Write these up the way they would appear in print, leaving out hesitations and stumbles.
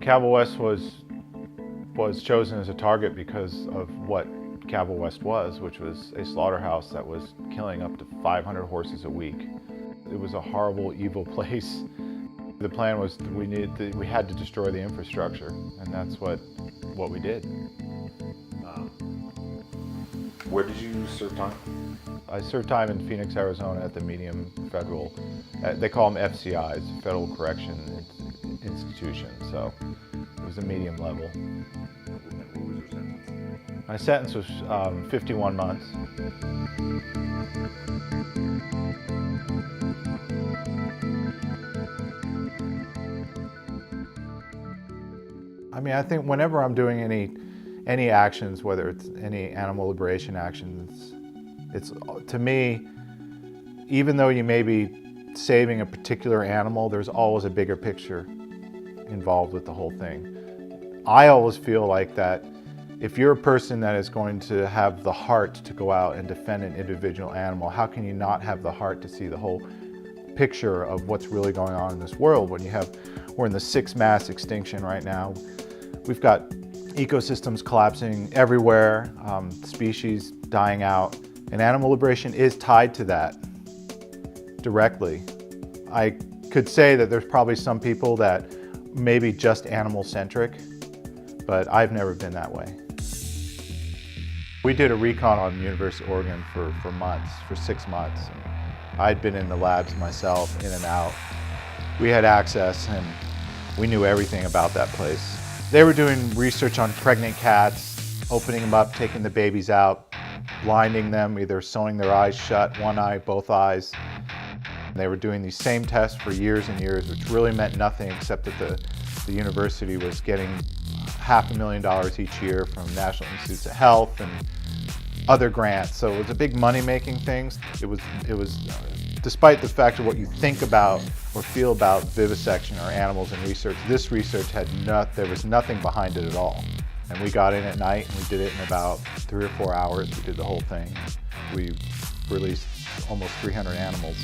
Cavel West was chosen as a target because of what Cavel West was, which was a slaughterhouse that was killing up to 500 horses a week. It was a horrible, evil place. The plan was we had to destroy the infrastructure, and that's what we did. Where did you serve time? I served time in Phoenix, Arizona at the medium federal, they call them FCIs, Federal Correction Institution, so it was a medium level. What was your sentence? My sentence was 51 months. I mean, I think whenever I'm doing any actions, whether it's any animal liberation actions, it's to me, even though you may be saving a particular animal, there's always a bigger picture involved with the whole thing. I always feel like that if you're a person that is going to have the heart to go out and defend an individual animal, how can you not have the heart to see the whole picture of what's really going on in this world when we're in the 6th mass extinction right now. We've got ecosystems collapsing everywhere, species dying out, and animal liberation is tied to that directly. I could say that there's probably some people that may be just animal-centric, but I've never been that way. We did a recon on University of Oregon for months, for 6 months. I'd been in the labs myself, in and out. We had access and we knew everything about that place. They were doing research on pregnant cats, opening them up, taking the babies out, blinding them, either sewing their eyes shut, one eye, both eyes. They were doing these same tests for years and years, which really meant nothing except that the university was getting $500,000 each year from National Institutes of Health and other grants. So it was a big money-making thing. It was despite the fact of what you think about or feel about vivisection or animals in research, this research there was nothing behind it at all. And we got in at night and we did it in about 3 or 4 hours. We did the whole thing. We released almost 300 animals.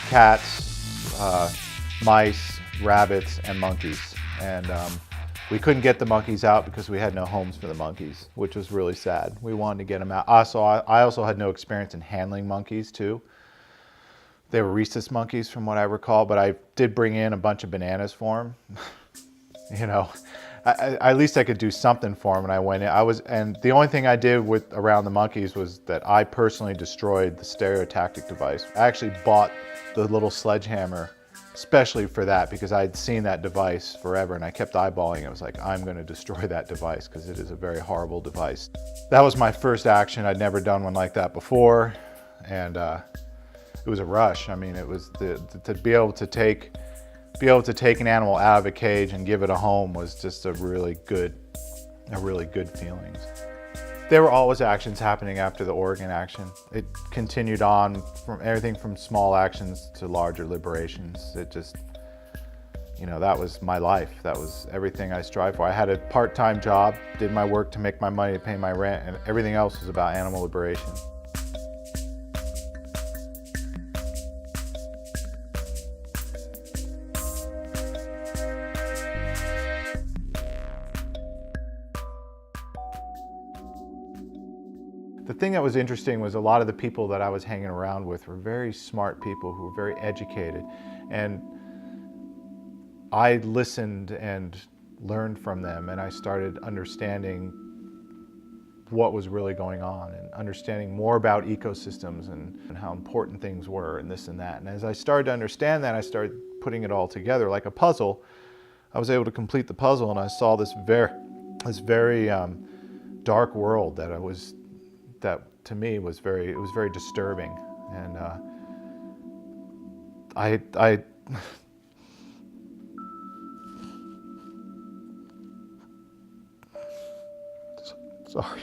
Cats, mice, rabbits, and monkeys. And we couldn't get the monkeys out because we had no homes for the monkeys, which was really sad. We wanted to get them out. I also had no experience in handling monkeys too. They were rhesus monkeys from what I recall, but I did bring in a bunch of bananas for them. You know, at least I could do something for them. And I went in, and the only thing I did around the monkeys was that I personally destroyed the stereotactic device. I actually bought the little sledgehammer especially for that because I'd seen that device forever and I kept eyeballing it. I was like, I'm going to destroy that device because it is a very horrible device. That was my first action. I'd never done one like that before, and it was a rush. I mean, it was to be able to take an animal out of a cage and give it a home was just a really good feeling. There were always actions happening after the Oregon action. It continued on from everything from small actions to larger liberations. It just, you know, that was my life. That was everything I strived for. I had a part-time job, did my work to make my money to pay my rent, and everything else was about animal liberation. The thing that was interesting was a lot of the people that I was hanging around with were very smart people who were very educated. And I listened and learned from them, and I started understanding what was really going on and understanding more about ecosystems and how important things were and this and that. And as I started to understand that, I started putting it all together like a puzzle. I was able to complete the puzzle, and I saw this very dark world that to me was very disturbing, and I sorry.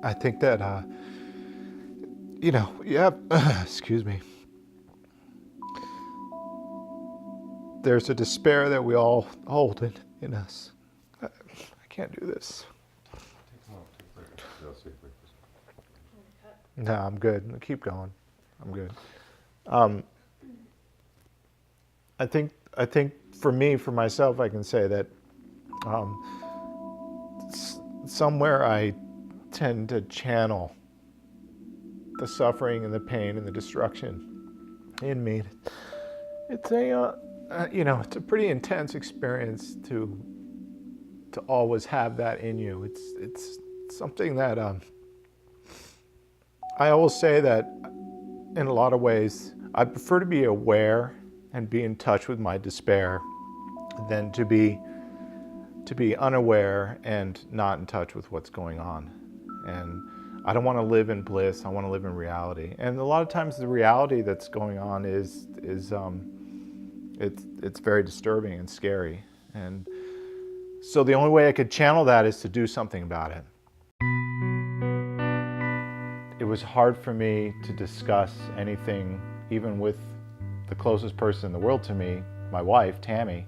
I think that you know, excuse me. There's a despair that we all hold in us. I can't do this. Take a break. No, I'm good. Keep going. I'm good. Um, I think for me, for myself, I can say that somewhere I tend to channel the suffering and the pain and the destruction in me. It's it's a pretty intense experience to always have that in you. It's something that I always say that in a lot of ways I prefer to be aware and be in touch with my despair than to be unaware and not in touch with what's going on. And I don't want to live in bliss. I want to live in reality. And a lot of times the reality that's going on is it's very disturbing and scary. And so the only way I could channel that is to do something about it. It was hard for me to discuss anything, even with the closest person in the world to me, my wife, Tammy,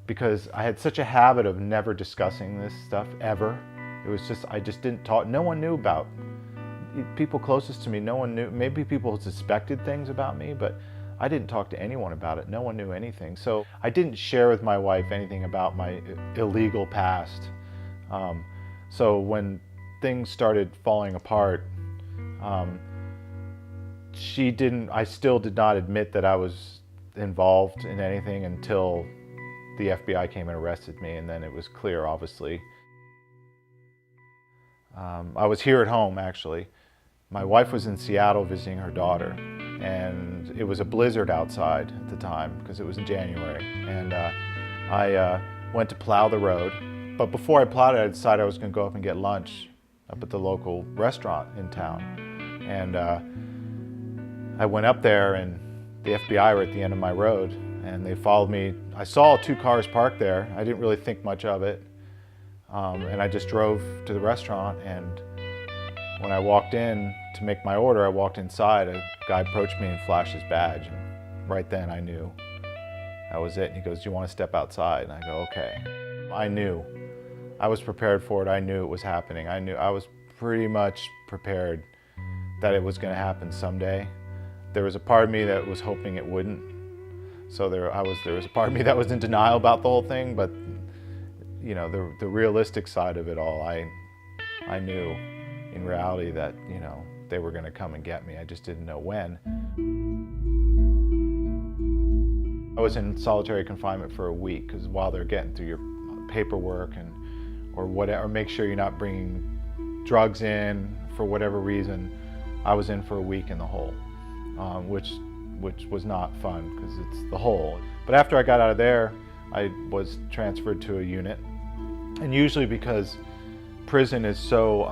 because I had such a habit of never discussing this stuff ever. It was just, I just didn't talk. No one knew about, people closest to me, no one knew. Maybe people suspected things about me, but I didn't talk to anyone about it. No one knew anything. So I didn't share with my wife anything about my illegal past. So when things started falling apart, I still did not admit that I was involved in anything until the FBI came and arrested me, and then it was clear, obviously. I was here at home, actually. My wife was in Seattle visiting her daughter, and it was a blizzard outside at the time because it was in January. And I went to plow the road, but before I plowed it, I decided I was going to go up and get lunch up at the local restaurant in town. And I went up there, and the FBI were at the end of my road, and they followed me. I saw 2 cars parked there. I didn't really think much of it. And I just drove to the restaurant, and when I walked in to make my order, I walked inside, a guy approached me and flashed his badge, and right then I knew that was it. And he goes, "Do you want to step outside?" And I go, "Okay." I knew. I was prepared for it. I knew it was happening. I was pretty much prepared that it was going to happen someday. There was a part of me that was hoping it wouldn't. So there was a part of me that was in denial about the whole thing, but you know, the realistic side of it all, I knew in reality that, you know, they were going to come and get me. I just didn't know when. I was in solitary confinement for a week because while they're getting through your paperwork or whatever, make sure you're not bringing drugs in for whatever reason, I was in for a week in the hole, which was not fun because it's the hole. But after I got out of there, I was transferred to a unit. And usually because prison is so,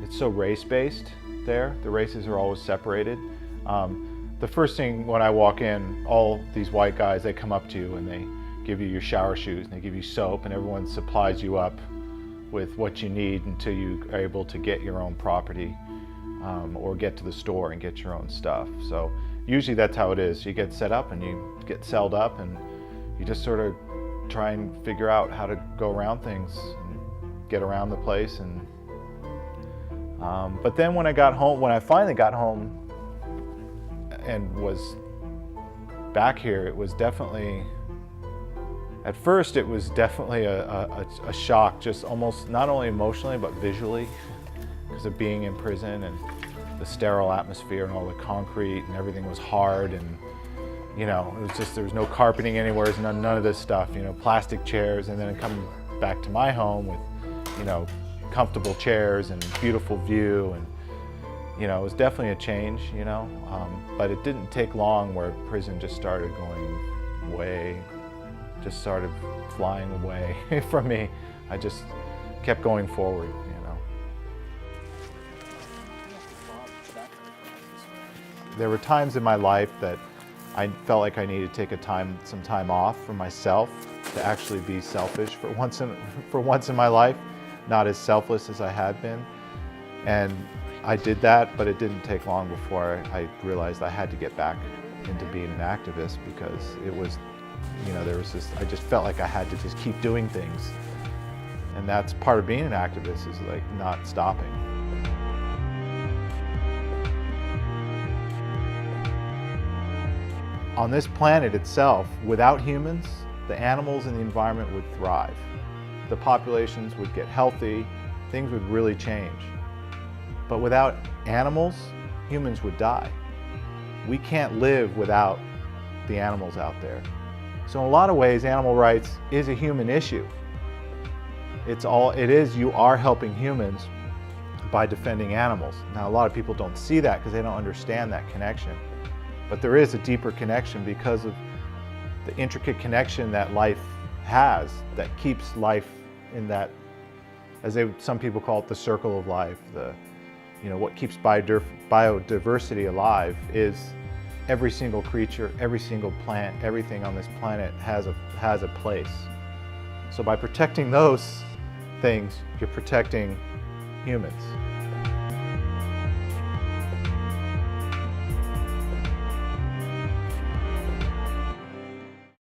it's so race-based there, the races are always separated. The first thing when I walk in, all these white guys, they come up to you and they give you your shower shoes and they give you soap, and everyone supplies you up with what you need until you are able to get your own property or get to the store and get your own stuff. So usually that's how it is. You get set up and you get celled up and you just sort of try and figure out how to go around things and get around the place. And but then when I finally got home and was back here, it was definitely, at first it was definitely a shock, just almost not only emotionally but visually, because of being in prison and the sterile atmosphere and all the concrete and everything was hard, and you know, it was just, there was no carpeting anywhere, none of this stuff, you know, plastic chairs, and then coming back to my home with, you know, comfortable chairs and beautiful view, and you know, it was definitely a change, you know, but it didn't take long where prison just started going away, just started flying away from me. I just kept going forward, you know. There were times in my life that I felt like I needed to take some time off for myself, to actually be selfish for once in my life, not as selfless as I had been. And I did that, but it didn't take long before I realized I had to get back into being an activist, because it was, you know, I just felt like I had to just keep doing things. And that's part of being an activist, is like not stopping. on this planet itself, without humans, the animals and the environment would thrive. The populations would get healthy, things would really change. But without animals, humans would die. We can't live without the animals out there. So in a lot of ways, animal rights is a human issue. You are helping humans by defending animals. Now, a lot of people don't see that because they don't understand that connection. But there is a deeper connection because of the intricate connection that life has that keeps life in that, some people call it the circle of life. What keeps biodiversity alive is every single creature, every single plant, everything on this planet has a place. So by protecting those things, you're protecting humans.